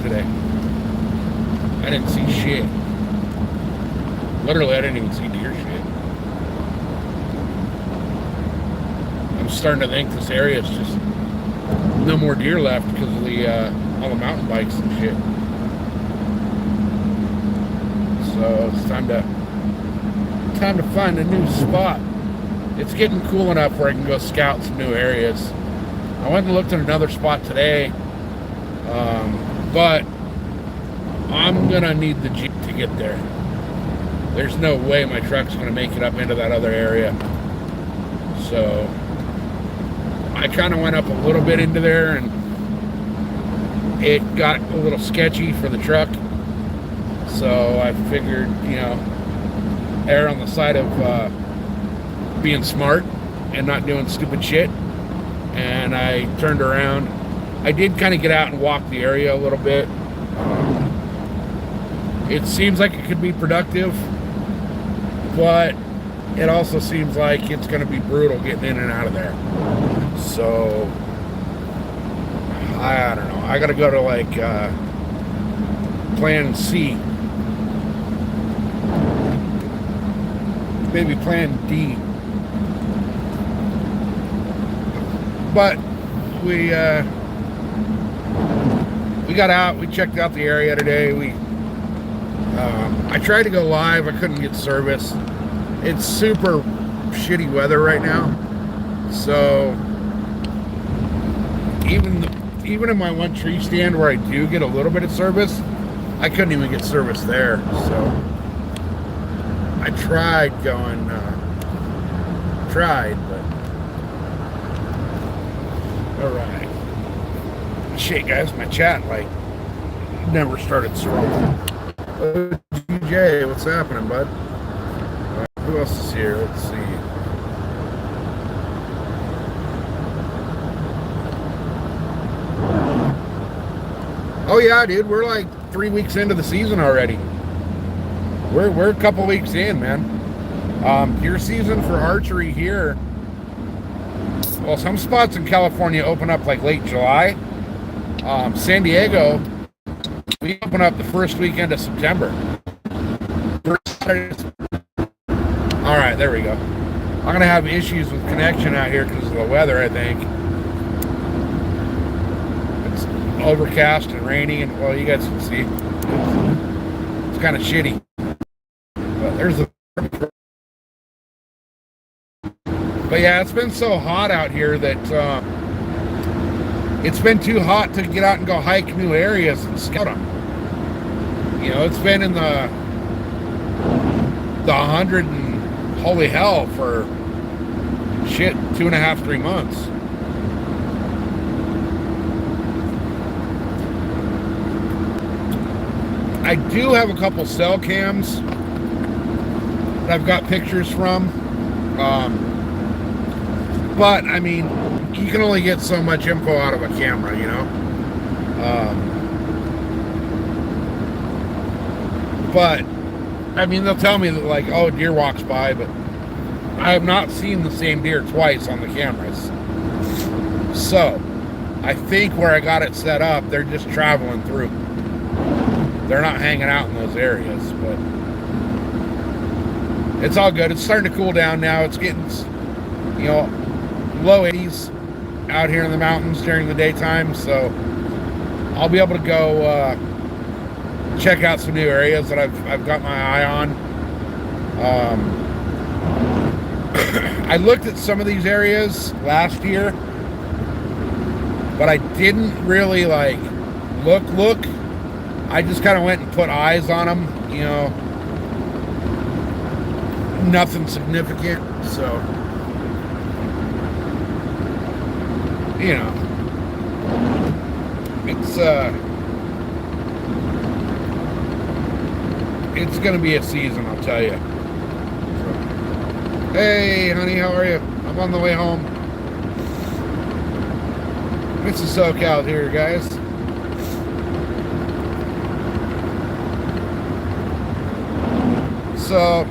today. I didn't see shit. Literally, I didn't even see deer shit. I'm starting to think this area is just no more deer left because of the all the mountain bikes and shit. So it's time to find a new spot. It's getting cool enough where I can go scout some new areas. I went and looked at another spot today, but I'm gonna need the Jeep to get there. There's no way my truck's gonna make it up into that other area. So I kind of went up a little bit into there, and it got a little sketchy for the truck. So I figured, err on the side of being smart and not doing stupid shit. And I turned around. I did kind of get out and walk the area a little bit. It seems like it could be productive, but it also seems like it's going to be brutal getting in and out of there. So I don't know. I got to go to like plan C, maybe plan D. But we got out. We checked out the area today. I tried to go live. I couldn't get service. It's super shitty weather right now. So even in my one tree stand where I do get a little bit of service, I couldn't even get service there. So I tried going, but all right. Shit, guys, my chat never started scrolling. DJ, what's happening, bud? Who else is here? Let's see. Oh yeah, dude, we're like 3 weeks into the season already. We're a couple weeks in, man. Deer season for archery here. Well, some spots in California open up like late July. San Diego, we open up the first weekend of September. All right, there we go. I'm gonna have issues with connection out here because of the weather, I think. It's overcast and raining, and well, you guys can see it's kind of shitty. But there's the. But yeah, it's been so hot out here that it's been too hot to get out and go hike new areas and scout them. It's been in the 100 and holy hell for shit 2.5, 3 months. I do have a couple cell cams that I've got pictures from. But I mean, you can only get so much info out of a camera, but I mean, they'll tell me that like, oh, deer walks by, but I have not seen the same deer twice on the cameras. So I think where I got it set up, they're just traveling through. They're not hanging out in those areas, but it's all good. It's starting to cool down now. It's getting, low 80s out here in the mountains during the daytime, so I'll be able to go check out some new areas that I've got my eye on. I looked at some of these areas last year, but I didn't really look. I just kind of went and put eyes on them, nothing significant, so it's gonna be a season, I'll tell you. So, hey honey, how are you? I'm on the way home. It's a SoCal here, guys. So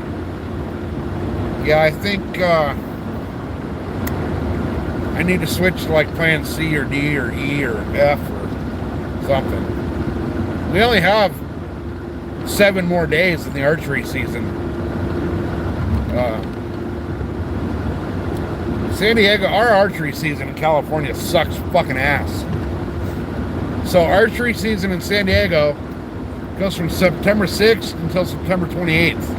yeah, I think I need to switch to like plan C or D or E or F or something. we only have 7 more days in the archery season. San Diego, our archery season in California sucks fucking ass. So archery season in San Diego goes from September 6th until September 28th.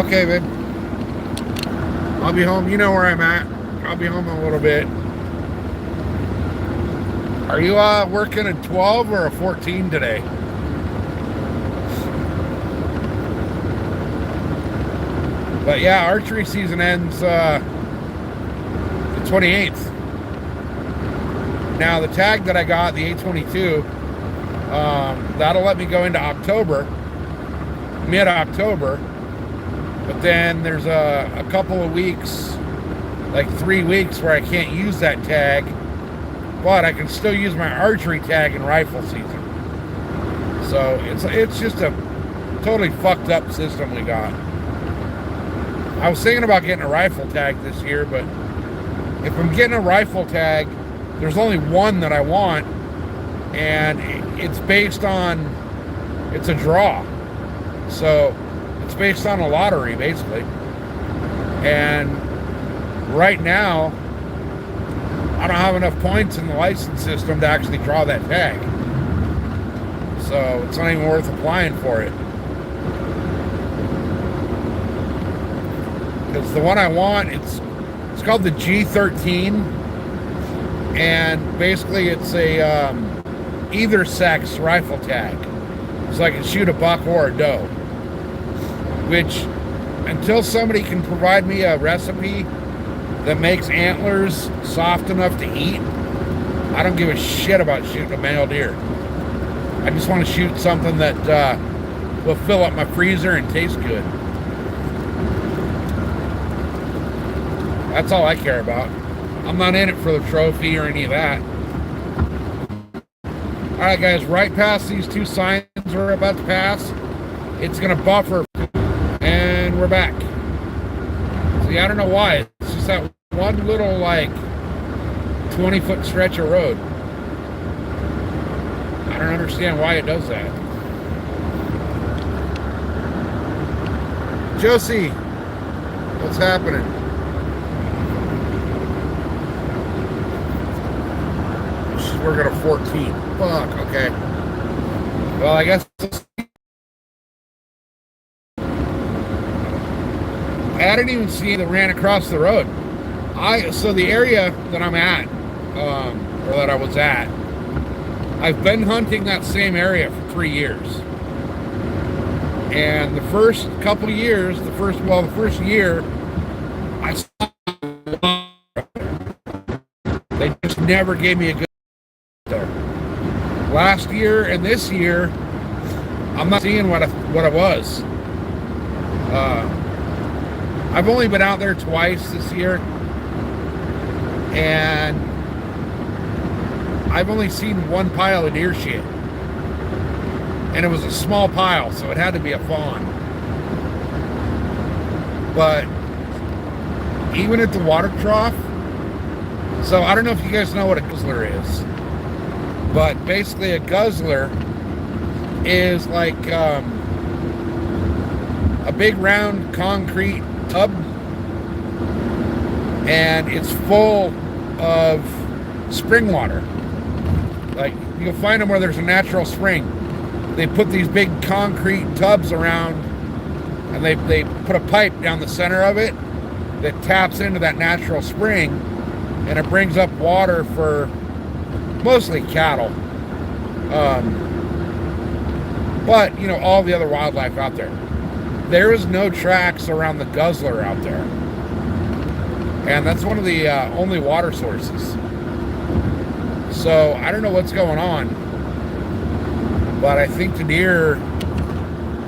Okay, babe. I'll be home. You know where I'm at. I'll be home in a little bit. Are you working a 12 or a 14 today? But yeah, archery season ends the 28th. Now the tag that I got, the 822, that'll let me go into October, mid-October. But then there's a couple of weeks, like 3 weeks, where I can't use that tag, but I can still use my archery tag in rifle season. So it's just a totally fucked up system we got. I was thinking about getting a rifle tag this year, but if I'm getting a rifle tag, there's only one that I want, and it's based on, it's a draw. So it's based on a lottery, basically. And right now, I don't have enough points in the license system to actually draw that tag. So it's not even worth applying for it. Because the one I want, it's called the G13, and basically it's a either sex rifle tag, so I can shoot a buck or a doe. Which, until somebody can provide me a recipe that makes antlers soft enough to eat, I don't give a shit about shooting a male deer. I just want to shoot something that will fill up my freezer and taste good. That's all I care about. I'm not in it for the trophy or any of that. Alright guys, right past these 2 signs we're about to pass, it's going to buffer, and we're back. See, I don't know why. It's just that one little, like, 20-foot stretch of road. I don't understand why it does that. Josie, what's happening? We're going to 14. Fuck, okay. Well, I guess I didn't even see that ran across the road. So the area that I'm at, or that I was at, I've been hunting that same area for 3 years. And the first couple of years, the first year, I saw they just never gave me a good there. Last year and this year, I'm not seeing what it was. I've only been out there twice this year, and I've only seen one pile of deer shit, and it was a small pile, so it had to be a fawn. But even at the water trough, so I don't know if you guys know what a guzzler is, but basically a guzzler is like a big round concrete tub, and it's full of spring water. Like, you'll find them where there's a natural spring. They put these big concrete tubs around, and they put a pipe down the center of it that taps into that natural spring, and it brings up water for mostly cattle, but you know, all the other wildlife out there. There is no tracks around the guzzler out there, and that's one of the only water sources. So I don't know what's going on, but I think the deer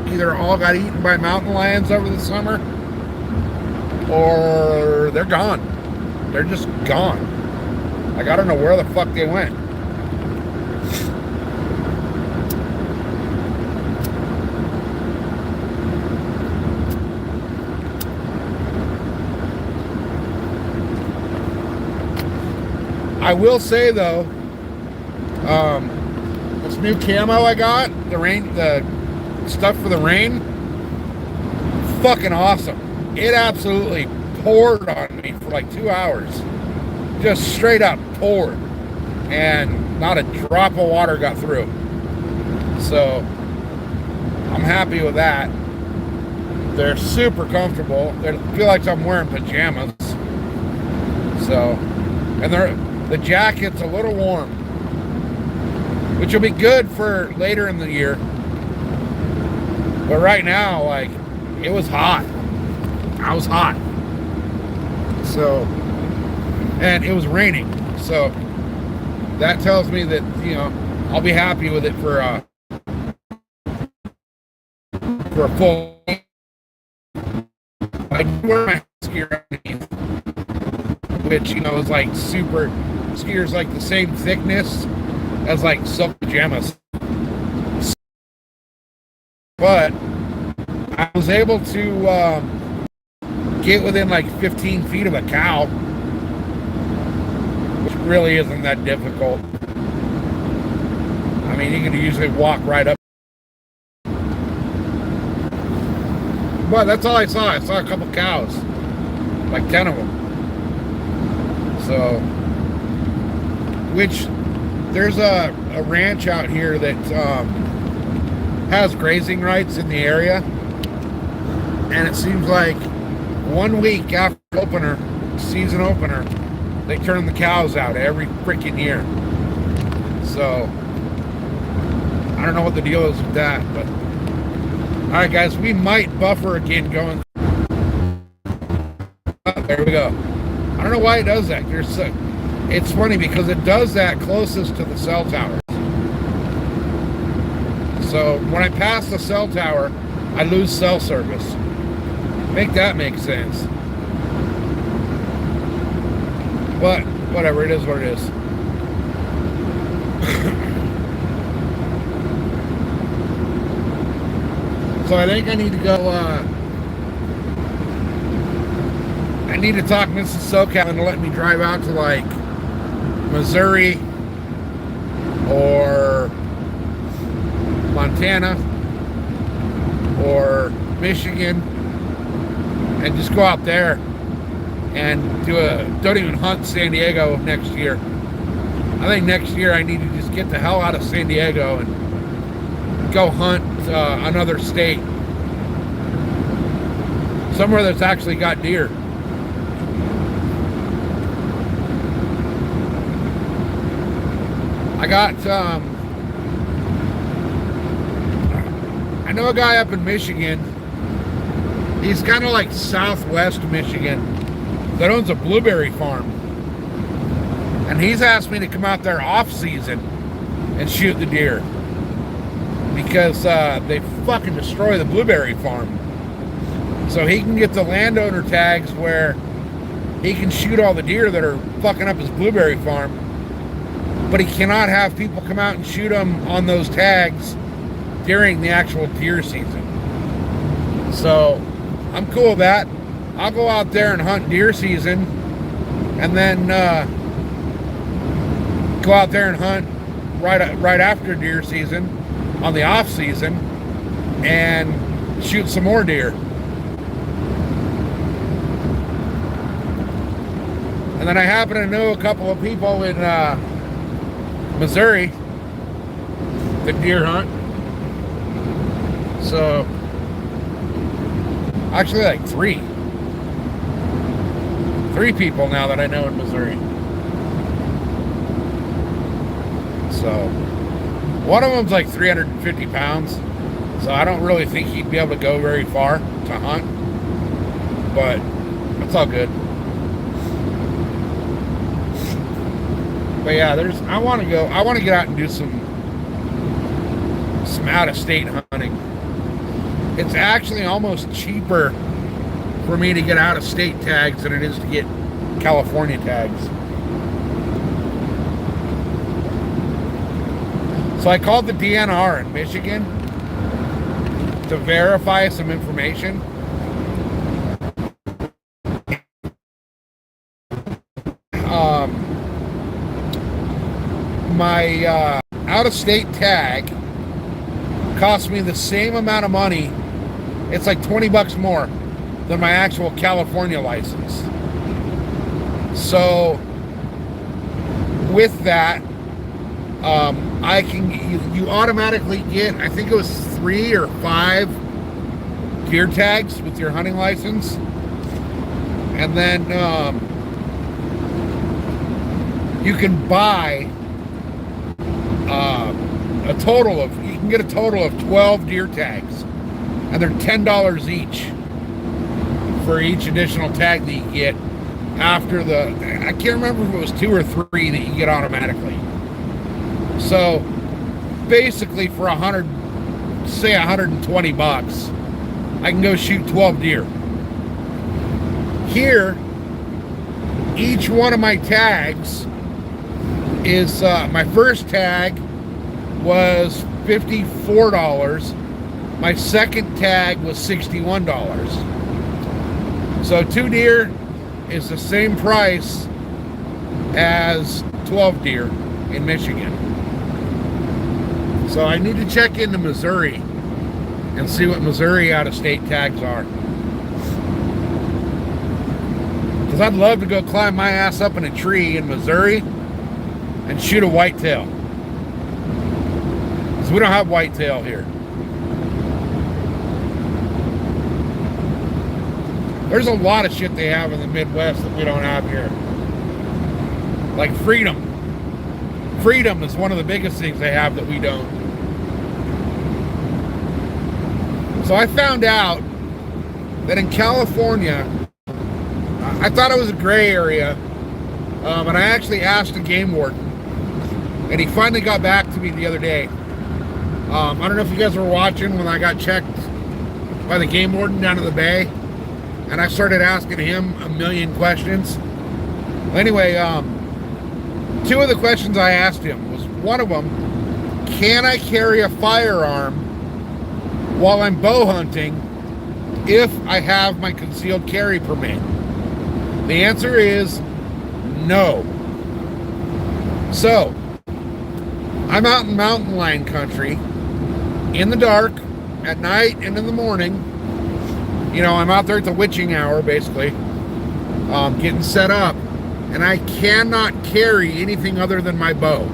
either all got eaten by mountain lions over the summer, or they're gone. They're just gone. Like, I don't know where the fuck they went. I will say though, this new camo I got, the stuff for the rain, fucking awesome. It absolutely poured on me for like 2 hours. Just straight up poured. And not a drop of water got through. So I'm happy with that. They're super comfortable. They feel like I'm wearing pajamas. So, and the jacket's a little warm, which will be good for later in the year. But right now, like, it was hot. I was hot. So, and it was raining. So that tells me that, you know, I'll be happy with it for a full. I wear my skier underneath, which, you know, is like super. Skier's like the same thickness as like silk pajamas. But I was able to get within like 15 feet of a cow, which really isn't that difficult. I mean, you can usually walk right up. But that's all I saw. I saw a couple cows, like 10 of them. So, which there's a ranch out here that has grazing rights in the area, and it seems like 1 week after season opener, they turn the cows out every freaking year. So I don't know what the deal is with that, but all right, guys, we might buffer again going. Oh, there we go. I don't know why it does that. It's funny because it does that closest to the cell tower. So when I pass the cell tower, I lose cell service. Make that make sense. But whatever, it is what it is. So I think I need to go, I need to talk Mrs. SoCal and let me drive out to like Missouri or Montana or Michigan and just go out there and don't even hunt San Diego next year. I think next year I need to just get the hell out of San Diego and go hunt another state, somewhere that's actually got deer. I know a guy up in Michigan. He's kind of like southwest Michigan that owns a blueberry farm, and he's asked me to come out there off season and shoot the deer, because they fucking destroy the blueberry farm. So he can get the landowner tags where he can shoot all the deer that are fucking up his blueberry farm, but he cannot have people come out and shoot them on those tags during the actual deer season. So I'm cool with that. I'll go out there and hunt deer season, and then go out there and hunt right after deer season on the off season and shoot some more deer. And then I happen to know a couple of people in Missouri that deer hunt. So actually like three people now that I know in Missouri. So one of them's like 350 pounds, so I don't really think he'd be able to go very far to hunt, but it's all good. But yeah, I want to get out and do some out-of-state hunting. It's actually almost cheaper for me to get out-of-state tags than it is to get California tags. So I called the DNR in Michigan to verify some information. my out-of-state tag cost me the same amount of money. It's like 20 bucks more than my actual California license. So with that, I can you automatically get, I think it was 3 or 5 deer tags with your hunting license, and then you can buy you can get a total of 12 deer tags, and they're $10 each for each additional tag that you get after I can't remember if it was 2 or 3 that you get automatically. So basically for 120 bucks, I can go shoot 12 deer. Here, each one of my tags is, my first tag was $54. My second tag was $61. So 2 deer is the same price as 12 deer in Michigan. So I need to check into Missouri and see what Missouri out-of-state tags are. Because I'd love to go climb my ass up in a tree in Missouri and shoot a whitetail. Because we don't have whitetail here. There's a lot of shit they have in the Midwest that we don't have here. Like freedom. Freedom is one of the biggest things they have that we don't. So I found out that in California, I thought it was a gray area, but I actually asked a game warden, and he finally got back to me the other day. I don't know if you guys were watching when I got checked by the game warden down at the bay, and I started asking him a million questions. Anyway, 2 of the questions I asked him was, one of them, can I carry a firearm while I'm bow hunting if I have my concealed carry permit? The answer is no. So, I'm out in mountain lion country, in the dark, at night and in the morning. You know, I'm out there at the witching hour, basically, getting set up, and I cannot carry anything other than my bow.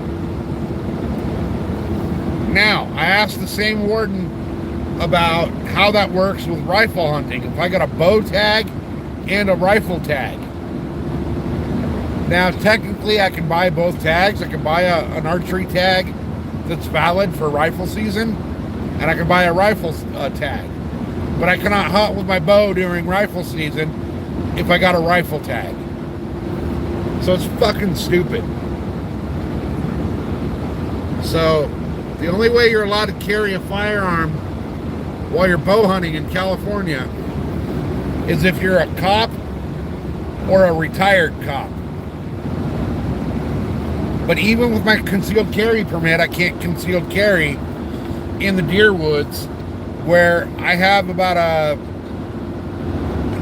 Now, I asked the same warden about how that works with rifle hunting. If I got a bow tag and a rifle tag. Now, technically, I can buy both tags. I can buy an archery tag that's valid for rifle season, and I can buy a rifle tag. But I cannot hunt with my bow during rifle season if I got a rifle tag. So it's fucking stupid. So the only way you're allowed to carry a firearm while you're bow hunting in California is if you're a cop or a retired cop. But even with my concealed carry permit, I can't concealed carry in the deer woods, where I have about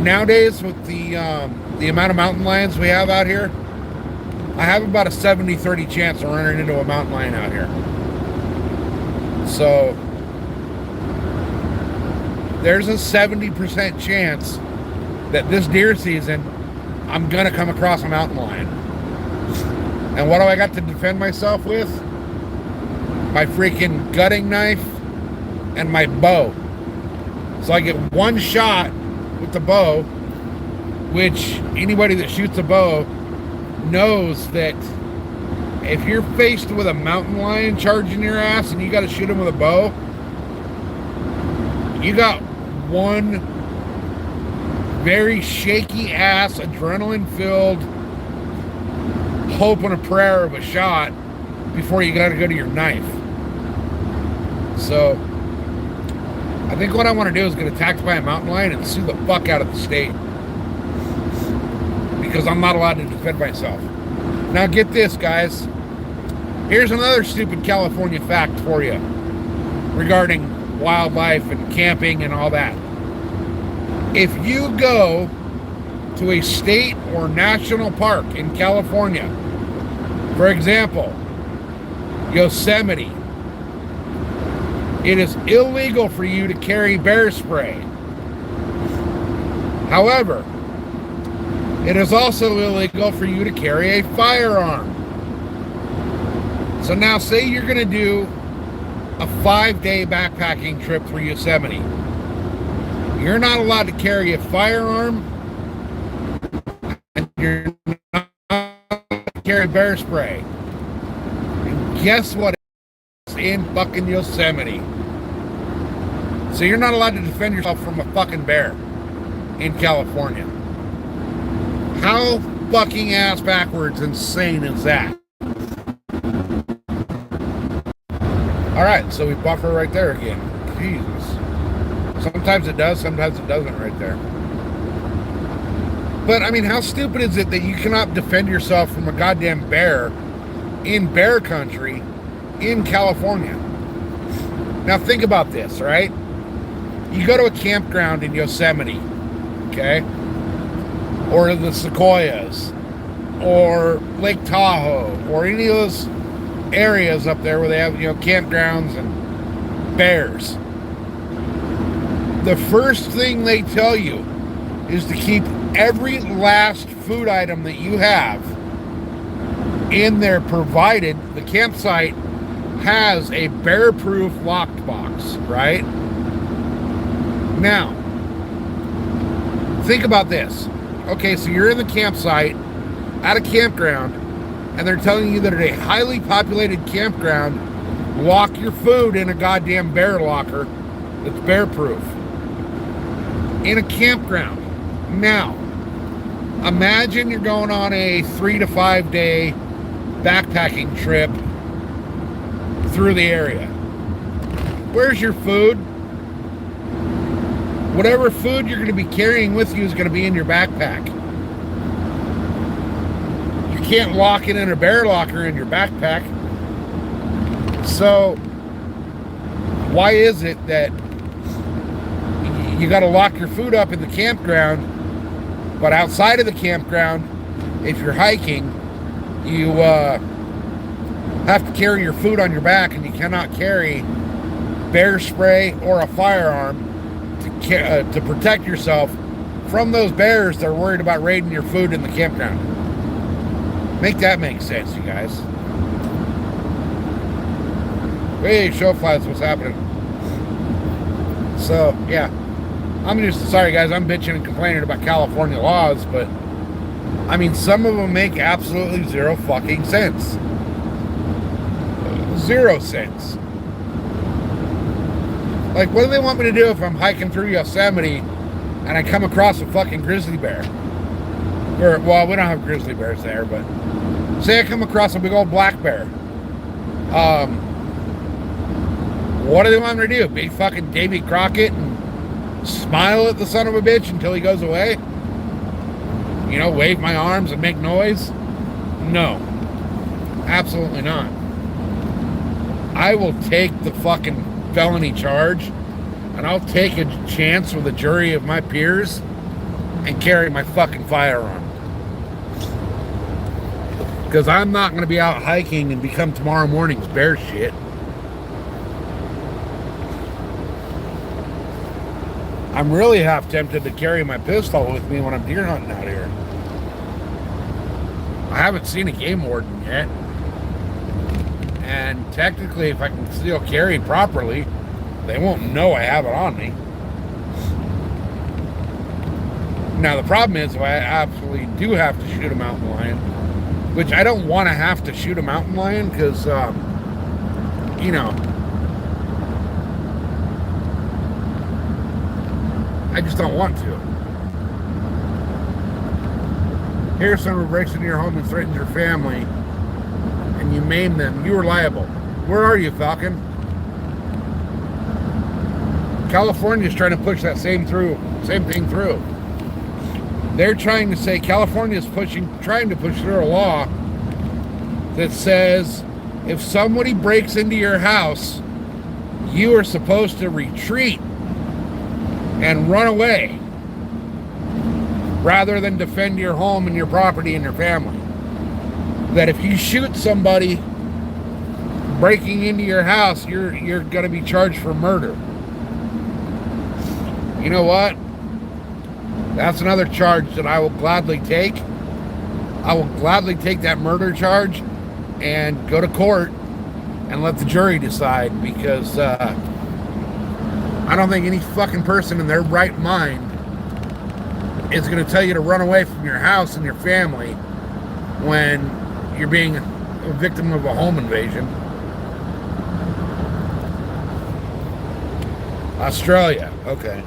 nowadays with the amount of mountain lions we have out here, I have about a 70-30 chance of running into a mountain lion out here. So there's a 70% chance that this deer season I'm gonna come across a mountain lion. And what do I got to defend myself with? My freaking gutting knife and my bow. So I get one shot with the bow, which anybody that shoots a bow knows that if you're faced with a mountain lion charging your ass and you got to shoot him with a bow, you got one very shaky ass, adrenaline filled hope and a prayer of a shot before you got to go to your knife. So I think what I want to do is get attacked by a mountain lion and sue the fuck out of the state, because I'm not allowed to defend myself. Now get this, guys. Here's another stupid California fact for you regarding wildlife and camping and all that. If you go to a state or national park in California, for example, Yosemite, it is illegal for you to carry bear spray. However, it is also illegal for you to carry a firearm. So now say you're going to do a 5-day backpacking trip through Yosemite. You're not allowed to carry a firearm, and you're not allowed to carry bear spray. And guess what? It's in fucking Yosemite. So you're not allowed to defend yourself from a fucking bear in California. How fucking ass backwards insane is that? Alright, so we buffer right there again. Jesus. Sometimes it does, sometimes it doesn't right there. But, I mean, how stupid is it that you cannot defend yourself from a goddamn bear in bear country in California? Now, think about this, right? You go to a campground in Yosemite, okay? Or the Sequoias, or Lake Tahoe, or any of those areas up there where they have, campgrounds and bears. The first thing they tell you is to keep every last food item that you have in there, provided the campsite has a bear-proof locked box, right? Now, think about this. Okay, so you're in the campsite at a campground, and they're telling you that at a highly populated campground, lock your food in a goddamn bear locker that's bear-proof. In a campground. Now, imagine you're going on a 3 to 5 day backpacking trip through the area. Where's your food? Whatever food you're going to be carrying with you is going to be in your backpack. You can't lock it in a bear locker in your backpack. So, why is it that you got to lock your food up in the campground, but outside of the campground, if you're hiking, you have to carry your food on your back, and you cannot carry bear spray or a firearm to protect yourself from those bears that are worried about raiding your food in the campground? Make that make sense, you guys. Hey, show flies, what's happening? So, yeah. Sorry guys, I'm bitching and complaining about California laws, but I mean, some of them make absolutely zero fucking sense. 0 cents. Like, what do they want me to do if I'm hiking through Yosemite and I come across a fucking grizzly bear? Or, well, we don't have grizzly bears there, but say I come across a big old black bear. What do they want me to do? Be fucking Davy Crockett and smile at the son of a bitch until he goes away? Wave my arms and make noise? No. Absolutely not. I will take the fucking felony charge, and I'll take a chance with a jury of my peers and carry my fucking firearm. Because I'm not going to be out hiking and become tomorrow morning's bear shit. I'm really half tempted to carry my pistol with me when I'm deer hunting out here. I haven't seen a game warden yet. And technically, if I can still carry properly, they won't know I have it on me. Now, the problem is if I absolutely do have to shoot a mountain lion, which I don't want to have to shoot a mountain lion because, I just don't want to. Here, someone breaks into your home and threatens your family, and you maim them. You are liable. Where are you, Falcon? California's trying to push that same thing through. They're trying to say California's trying to push through a law that says if somebody breaks into your house, you are supposed to retreat and run away rather than defend your home and your property and your family. That if you shoot somebody breaking into your house, you're going to be charged for murder. You know what? That's another charge that I will gladly take. I will gladly take that murder charge and go to court and let the jury decide, because I don't think any fucking person in their right mind is going to tell you to run away from your house and your family when you're being a victim of a home invasion. Australia, okay.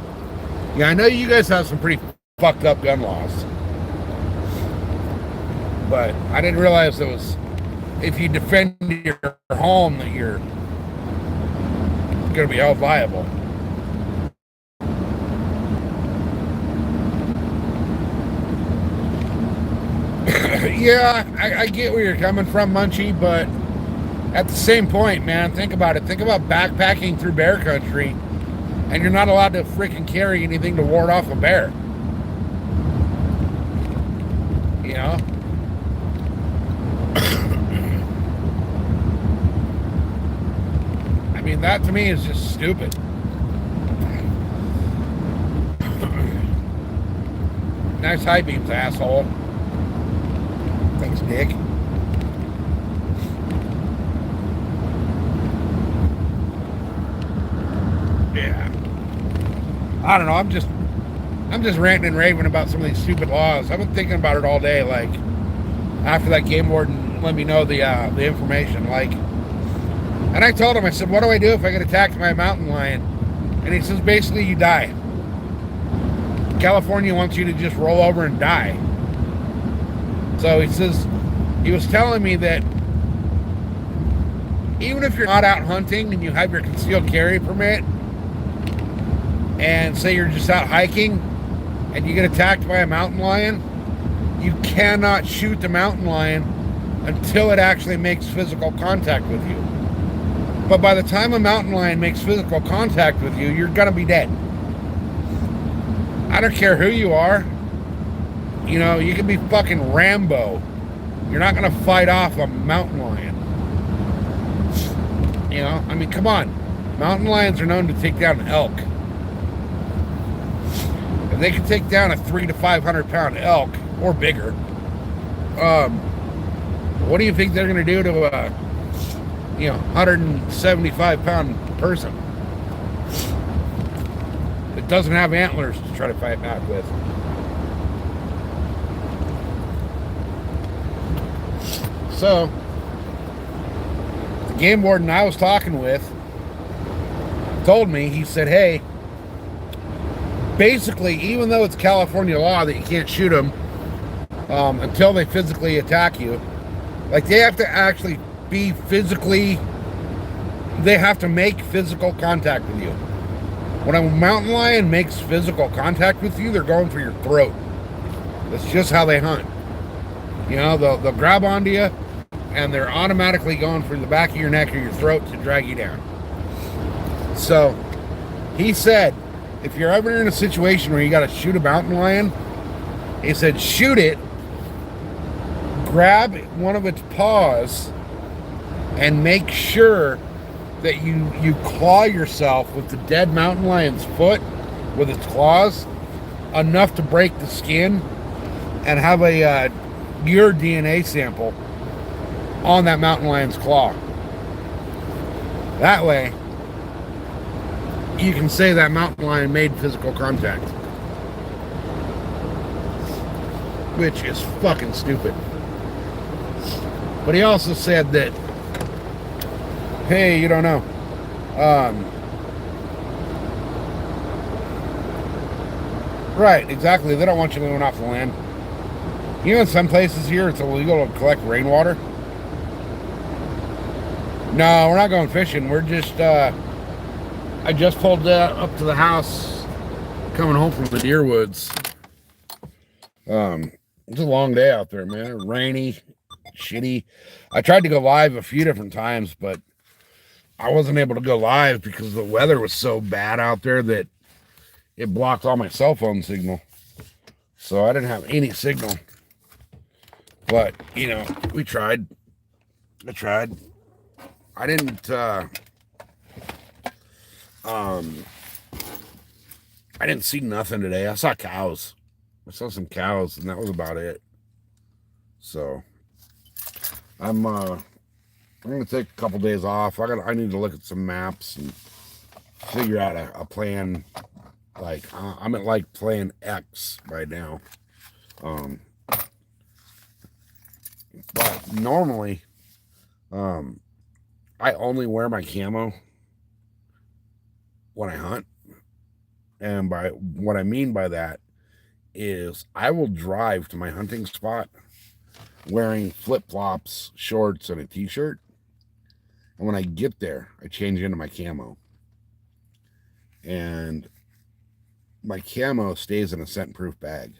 Yeah, I know you guys have some pretty fucked up gun laws, but I didn't realize it was, if you defend your home, that you're going to be held liable. Yeah, I get where you're coming from, Munchie, but at the same point, man, think about it. Think about backpacking through bear country, and you're not allowed to freaking carry anything to ward off a bear. You know? I mean, that to me is just stupid. Nice high beams, asshole. Thanks, Dick. Yeah. I don't know. I'm just ranting and raving about some of these stupid laws. I've been thinking about it all day. Like, after that game warden let me know the information, like, and I told him, I said, what do I do if I get attacked by a mountain lion? And he says, basically, you die. California wants you to just roll over and die. So he says, he was telling me that even if you're not out hunting and you have your concealed carry permit, and say you're just out hiking and you get attacked by a mountain lion, you cannot shoot the mountain lion until it actually makes physical contact with you. But by the time a mountain lion makes physical contact with you, you're gonna be dead. I don't care who you are. You know, you can be fucking Rambo. You're not gonna fight off a mountain lion. You know, I mean, come on. Mountain lions are known to take down elk. If they can take down a 300 to 500 pound elk or bigger, what do you think they're going to do to a 175 pound person that doesn't have antlers to try to fight back with? So the game warden I was talking with told me, he said, hey, basically, even though it's California law that you can't shoot them until they physically attack you, like, they have to actually be physically, they have to make physical contact with you. When a mountain lion makes physical contact with you, they're going for your throat. That's just how they hunt. You know, they'll grab onto you, and they're automatically going for the back of your neck or your throat to drag you down. So he said, if you're ever in a situation where you got to shoot a mountain lion, he said, shoot it, grab one of its paws, and make sure that you claw yourself with the dead mountain lion's foot with its claws enough to break the skin, and have your DNA sample on that mountain lion's claw. That way, you can say that mountain lion made physical contact. Which is fucking stupid. But he also said that, hey, you don't know. Right, exactly. They don't want you living off the land. You know, in some places here, it's illegal to collect rainwater. No, we're not going fishing. We're just, I just pulled up to the house coming home from the deer woods. It's a long day out there, man. Rainy, shitty. I tried to go live a few different times, but I wasn't able to go live because the weather was so bad out there that it blocked all my cell phone signal. So I didn't have any signal. But, you know, we tried. I tried. I didn't um I didn't see nothing today. I saw cows. I saw some cows, and that was about it. So I'm gonna take a couple days off. I need to look at some maps and figure out a plan. Like I'm at like plan X right now. Um, but normally, I only wear my camo when I hunt, and by what I mean by that is I will drive to my hunting spot wearing flip flops, shorts, and a t-shirt. And when I get there, I change into my camo. And my camo stays in a scent-proof bag.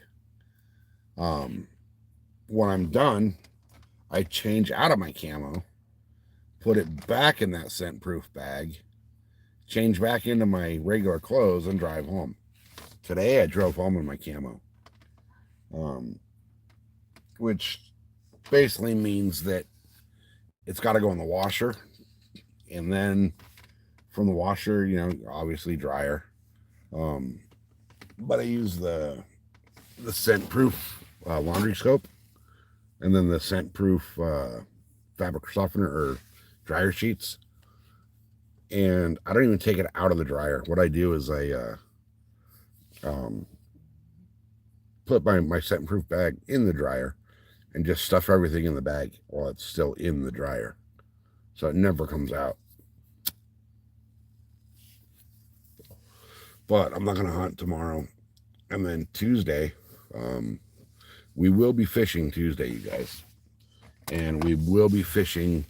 When I'm done, I change out of my camo, put it back in that scent-proof bag, change back into my regular clothes, and drive home. Today, I drove home in my camo, which basically means that it's got to go in the washer, and then from the washer, obviously dryer. But I use the scent-proof laundry scope, and then the scent-proof fabric softener or dryer sheets. And I don't even take it out of the dryer. What I do is I put my scent-proof bag in the dryer and just stuff everything in the bag while it's still in the dryer, so it never comes out. But I'm not going to hunt tomorrow. And then Tuesday, we will be fishing Tuesday, you guys. And we will be fishing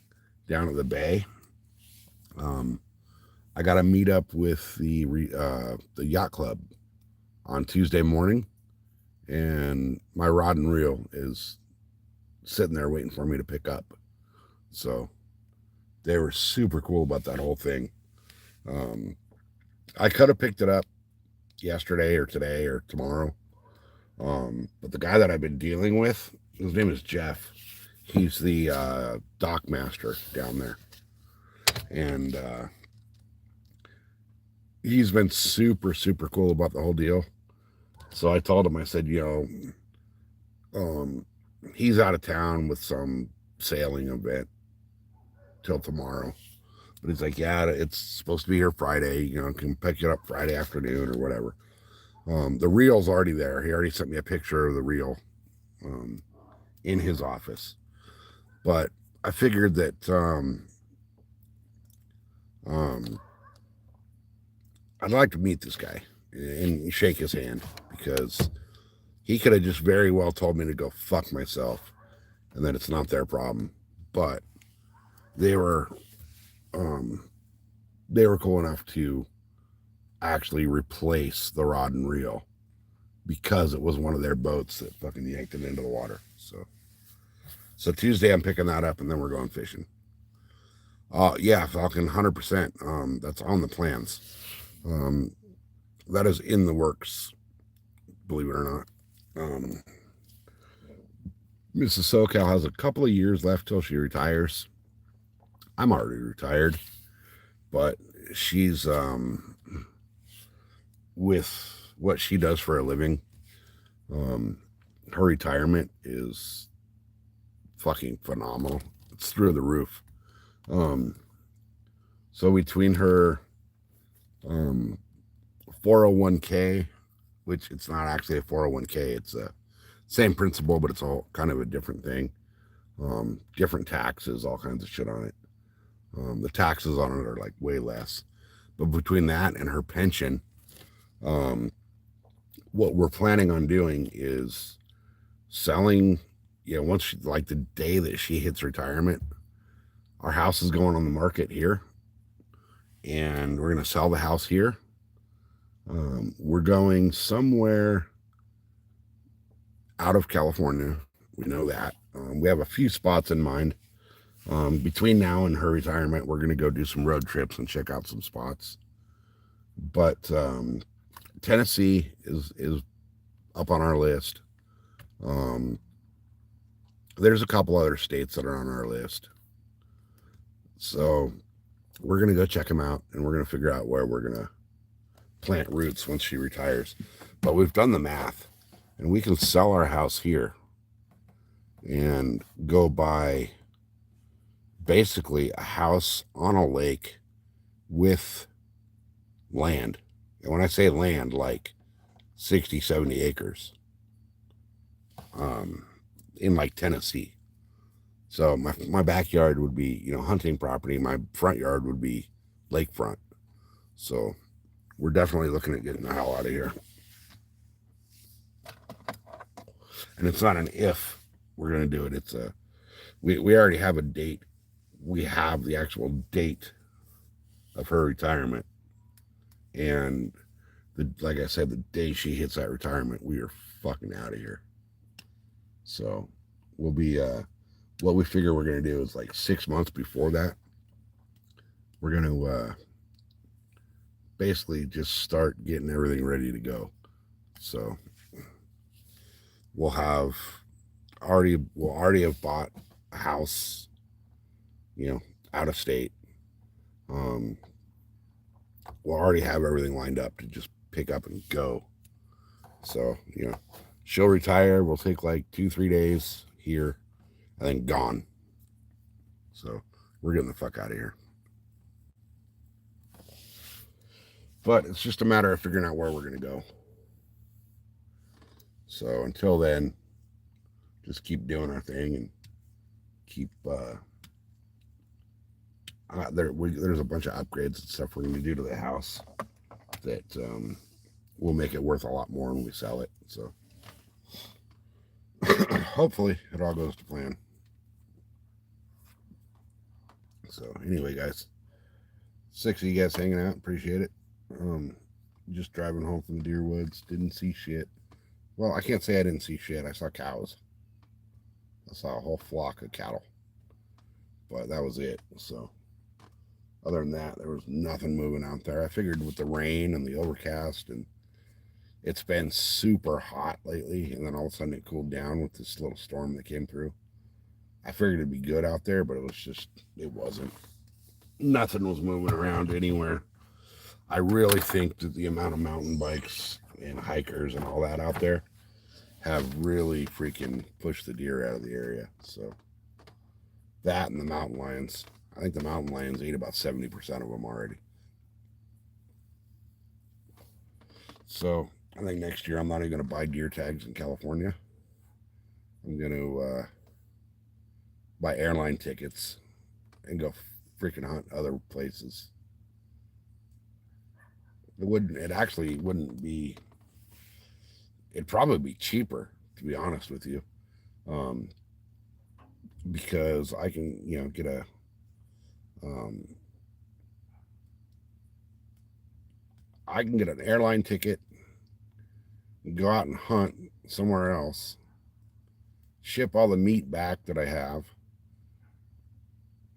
down at the bay. I got to meet up with the yacht club on Tuesday morning. And my rod and reel is sitting there waiting for me to pick up. So they were super cool about that whole thing. I could have picked it up yesterday or today or tomorrow. But the guy that I've been dealing with, his name is Jeff. He's the dock master down there. And he's been super, super cool about the whole deal. So I told him, I said, he's out of town with some sailing event till tomorrow. But he's like, yeah, it's supposed to be here Friday. Can pick it up Friday afternoon or whatever. The reel's already there. He already sent me a picture of the reel in his office. But I figured that I'd like to meet this guy and shake his hand, because he could have just very well told me to go fuck myself and that it's not their problem. But they were cool enough to actually replace the rod and reel because it was one of their boats that fucking yanked it into the water. So Tuesday I'm picking that up, and then we're going fishing. Yeah, Falcon, 100%. That's on the plans. That is in the works, believe it or not. Mrs. SoCal has a couple of years left till she retires. I'm already retired, but she's with what she does for a living, her retirement is fucking phenomenal. It's through the roof. So between her 401k, which it's not actually a 401k, it's a same principle, but it's all kind of a different thing. Different taxes, all kinds of shit on it. The taxes on it are like way less. But between that and her pension, what we're planning on doing is selling, once she, like the day that she hits retirement, our house is going on the market here, and we're going to sell the house here. We're going somewhere out of California. We know that. We have a few spots in mind. Between now and her retirement, we're going to go do some road trips and check out some spots. But Tennessee is up on our list. There's a couple other states that are on our list. So we're gonna go check him out, and we're gonna figure out where we're gonna plant roots once she retires. But we've done the math, and we can sell our house here and go buy basically a house on a lake with land. And when I say land, like 60, 70 acres um, in like Tennessee. So my backyard would be, hunting property. My front yard would be lakefront. So we're definitely looking at getting the hell out of here. And it's not an if we're going to do it. It's we already have a date. We have the actual date of her retirement. And like I said, the day she hits that retirement, we are fucking out of here. So we'll be what we figure we're gonna do is like 6 months before that, we're gonna basically just start getting everything ready to go. So we'll have we'll already have bought a house, you know, out of state. Um, we'll already have everything lined up to just pick up and go. So, she'll retire. We'll take like 2, 3 days here and then gone. So we're getting the fuck out of here. But it's just a matter of figuring out where we're going to go. So until then, just keep doing our thing and keep. There's a bunch of upgrades and stuff we're going to do to the house that will make it worth a lot more when we sell it. So hopefully it all goes to plan. So anyway, guys, 6 of you guys hanging out. Appreciate it. Just driving home from the deer woods. Didn't see shit. Well, I can't say I didn't see shit. I saw cows. I saw a whole flock of cattle. But that was it. So other than that, there was nothing moving out there. I figured with the rain and the overcast, and it's been super hot lately, and then all of a sudden it cooled down with this little storm that came through. I figured it'd be good out there, but it wasn't. Nothing was moving around anywhere. I really think that the amount of mountain bikes and hikers and all that out there have really freaking pushed the deer out of the area. So that and the mountain lions. I think the mountain lions ate about 70% of them already. So I think next year I'm not even going to buy deer tags in California. I'm going to buy airline tickets and go freaking hunt other places. It actually wouldn't be, it'd probably be cheaper, to be honest with you. Because I can, get um, I can get an airline ticket, go out and hunt somewhere else, ship all the meat back that I have,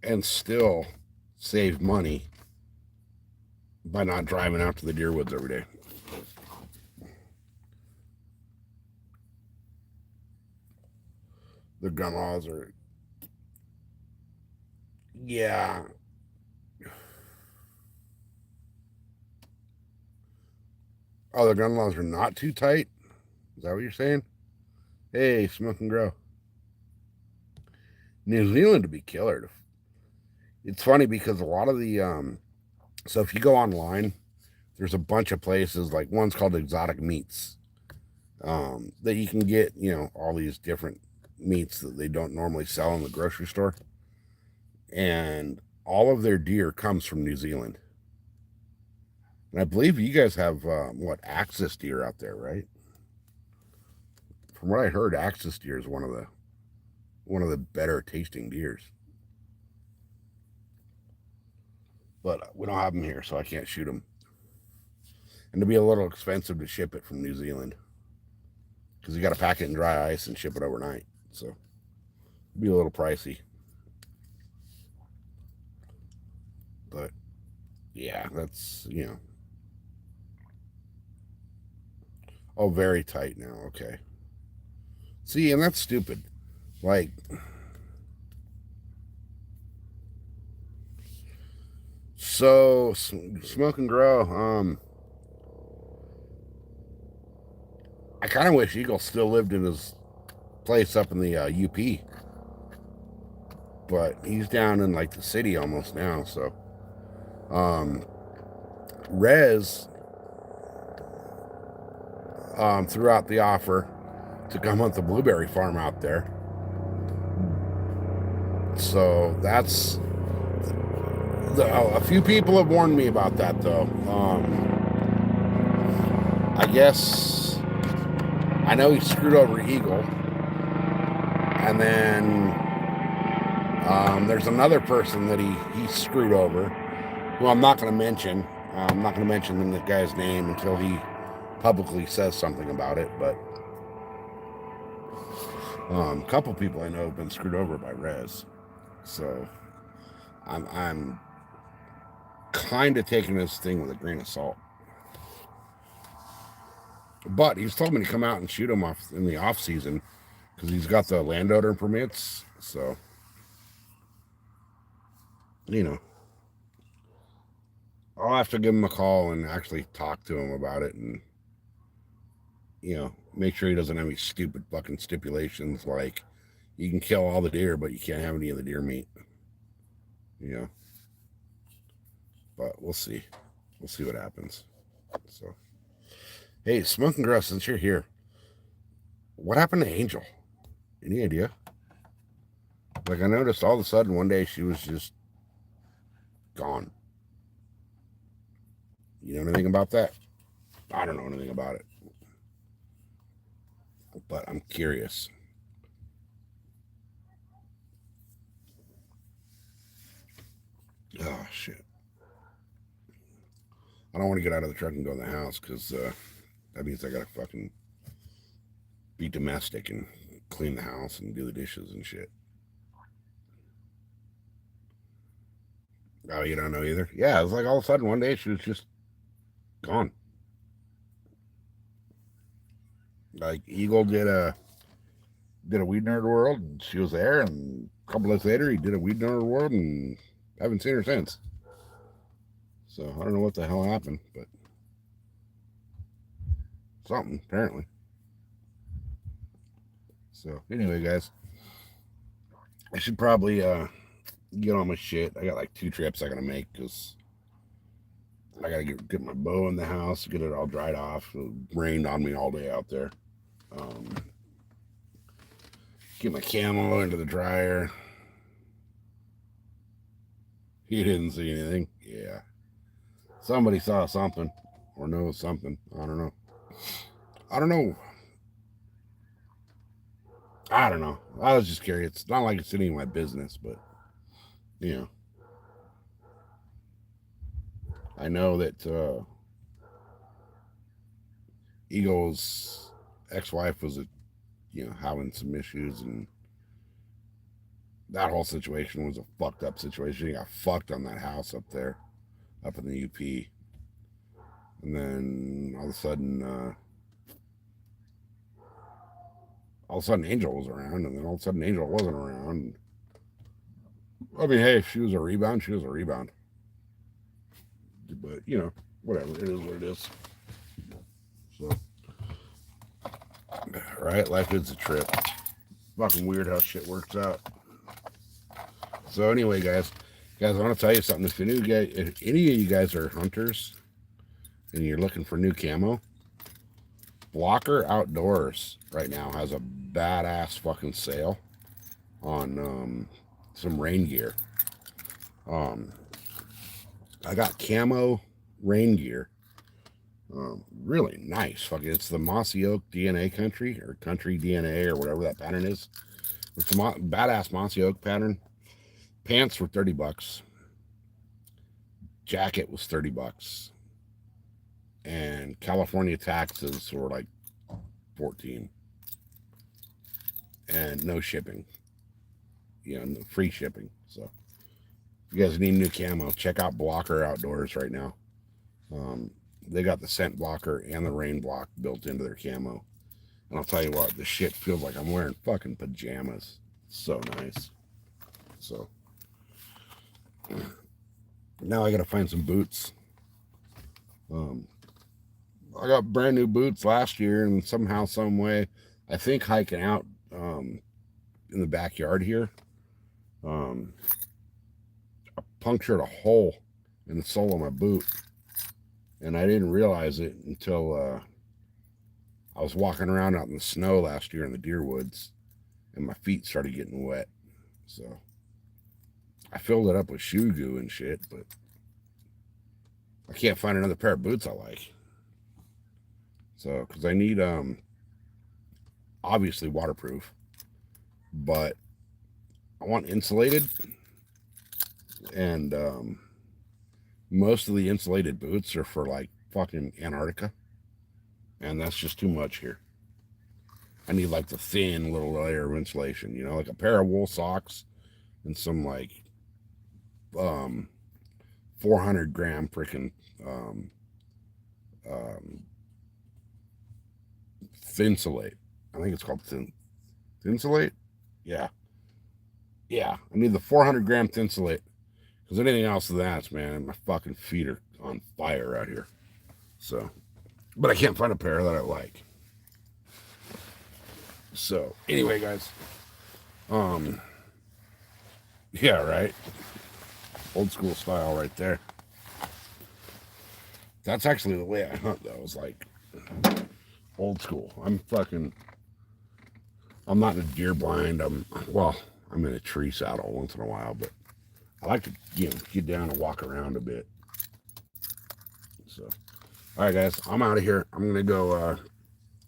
and still save money by not driving out to the deer woods every day. The gun laws are, yeah. Oh, the gun laws are not too tight? Is that what you're saying? Hey, Smoke and Grow. New Zealand would be killer. It's funny because a lot of the, so if you go online, there's a bunch of places, like one's called Exotic Meats, that you can get, all these different meats that they don't normally sell in the grocery store. And all of their deer comes from New Zealand. And I believe you guys have, axis deer out there, right? From what I heard, axis deer is one of the better tasting deers. But we don't have them here, so I can't shoot them. And it'd be a little expensive to ship it from New Zealand because you got to pack it in dry ice and ship it overnight. So it'd be a little pricey. But yeah, that's, Oh, very tight now. Okay. See, and that's stupid. Like, So smoke and grow. I kind of wish Eagle still lived in his place up in the UP, but he's down in like the city almost now. So, Rez threw out the offer to come hunt the blueberry farm out there. So that's a few people have warned me about that though. I guess I know he screwed over Eagle, and then there's another person that he screwed over, who I'm not going to mention. I'm not going to mention the guy's name until he publicly says something about it. But a couple people I know have been screwed over by Rez, so I'm kind of taking this thing with a grain of salt. But he's told me to come out and shoot him off in the off season because he's got the landowner permits. So, you know, I'll have to give him a call and actually talk to him about it, and you know, make sure he doesn't have any stupid fucking stipulations like you can kill all the deer, but you can't have any of the deer meat. You know, but we'll see. We'll see what happens. So, hey, Smoke and Grow, since you're here, what happened to Angel? Any idea? Like, I noticed all of a sudden one day she was just gone. You know anything about that? I don't know anything about it. But I'm curious. Oh, shit. I don't want to get out of the truck and go in the house because that means I got to fucking be domestic and clean the house and do the dishes and shit. Oh, you don't know either? Yeah, it was like all of a sudden one day she was just gone. Like Eagle did a Weed Nerd World, and she was there, and a couple days later he did a Weed Nerd World, and I haven't seen her since. So I don't know what the hell happened, but something apparently. So anyway, guys, I should probably get on my shit. I got like 2 trips I gotta make because I gotta get my bow in the house, get it all dried off. It rained on me all day out there. Get my camo into the dryer. You didn't see anything? Yeah. Somebody saw something or knows something. I don't know. I don't know. I was just curious. It's not like it's any of my business, but you know. I know that Eagle's ex-wife was having some issues, and that whole situation was a fucked up situation. He got fucked on that house up there, up in the UP. And then all of a sudden Angel was around, and then all of a sudden Angel wasn't around. I mean, hey, if she was a rebound, she was a rebound. But, whatever. It is what it is. So, right? Life is a trip. Fucking weird how shit works out. So anyway, guys, I want to tell you something. If any of you guys are hunters and you're looking for new camo, Blocker Outdoors right now has a badass fucking sale on some rain gear. I got camo rain gear. Really nice. Fucking, it's the Mossy Oak DNA country, or country DNA, or whatever that pattern is. It's a badass Mossy Oak pattern. Pants were $30. Jacket was $30. And California taxes were like $14. And no shipping. Free shipping. So if you guys need new camo, check out Blocker Outdoors right now. They got the scent blocker and the rain block built into their camo. And I'll tell you what, the shit feels like I'm wearing fucking pajamas. So nice. So Now I got to find some boots. I got brand new boots last year, and somehow, some way, I think hiking out in the backyard here, I punctured a hole in the sole of my boot, and I didn't realize it until I was walking around out in the snow last year in the deer woods, and my feet started getting wet. So I filled it up with shoe goo and shit, but I can't find another pair of boots I like. So, because I need, obviously waterproof, but I want insulated, and most of the insulated boots are for like fucking Antarctica, and that's just too much here. I need like the thin little layer of insulation, you know, like a pair of wool socks and some like 400 gram freaking Thinsulate. I think it's called Thinsulate. Yeah. I need the 400 gram Thinsulate, because anything else than that, man, my fucking feet are on fire out here. So, but I can't find a pair that I like. So anyway, guys, yeah, right. Old school style right there. That's actually the way I hunt, though. It's like old school. I'm not in a deer blind. I'm in a tree saddle once in a while, but I like to, get down and walk around a bit. So, all right, guys, I'm out of here. I'm gonna go.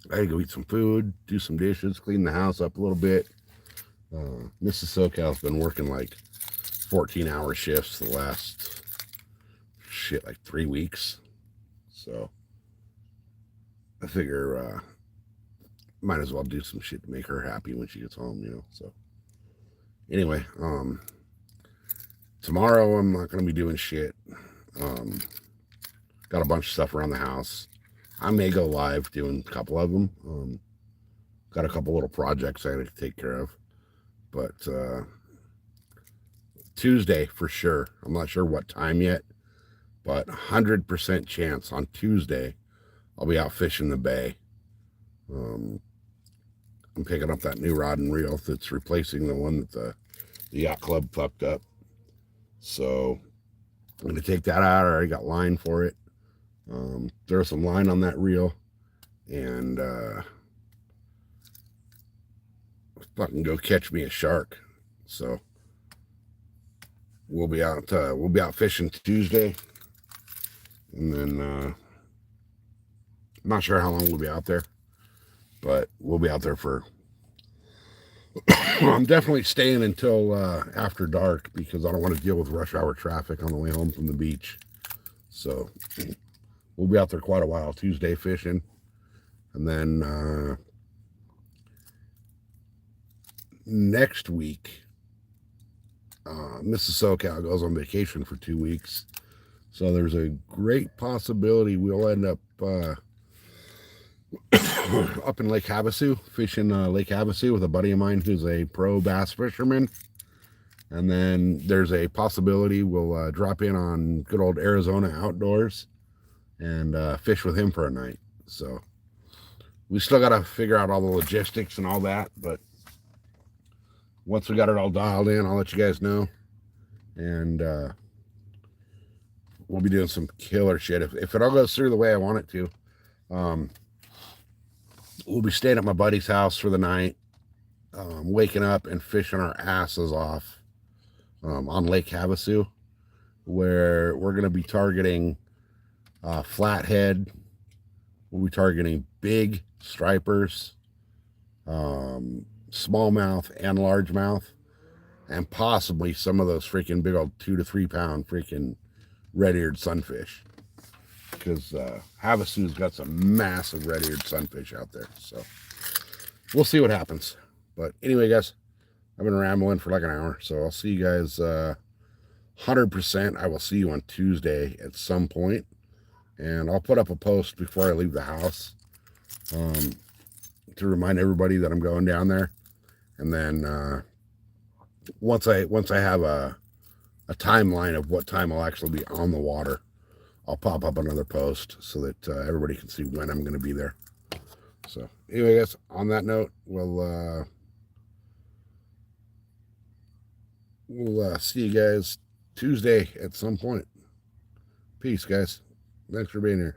I gotta go eat some food, do some dishes, clean the house up a little bit. Mrs. SoCal's been working like 14-hour shifts the last like 3 weeks. So I figure might as well do some shit to make her happy when she gets home, So anyway, tomorrow I'm not gonna be doing shit. Got a bunch of stuff around the house. I may go live doing a couple of them. Got a couple little projects I had to take care of. But Tuesday for sure. I'm not sure what time yet, but 100% chance on Tuesday I'll be out fishing the bay. I'm picking up that new rod and reel that's replacing the one that the yacht club fucked up. So I'm going to take that out. I already got line for it. Throw some line on that reel and fucking go catch me a shark. So we'll be out fishing Tuesday, and then I'm not sure how long we'll be out there, but we'll be out there for I'm definitely staying until after dark, because I don't want to deal with rush hour traffic on the way home from the beach. So we'll be out there quite a while Tuesday fishing, and then next week Mrs. SoCal goes on vacation for 2 weeks, so there's a great possibility we'll end up up in Lake Havasu, fishing Lake Havasu with a buddy of mine who's a pro bass fisherman. And then there's a possibility we'll drop in on good old Arizona Outdoors and fish with him for a night. So we still got to figure out all the logistics and all that, but once we got it all dialed in, I'll let you guys know. And we'll be doing some killer shit if it all goes through the way I want it to. We'll be staying at my buddy's house for the night, waking up and fishing our asses off on Lake Havasu, where we're going to be targeting flathead. We'll be targeting big stripers, smallmouth and largemouth, and possibly some of those freaking big old 2 to 3 pound freaking red-eared sunfish, because Havasu's got some massive red-eared sunfish out there. So we'll see what happens. But anyway, guys, I've been rambling for like an hour, so I'll see you guys 100%. I will see you on Tuesday at some point, and I'll put up a post before I leave the house to remind everybody that I'm going down there. And then once I have a a timeline of what time I'll actually be on the water, I'll pop up another post so that everybody can see when I'm going to be there. So anyway, guys, on that note, we'll see you guys Tuesday at some point. Peace, guys. Thanks for being here.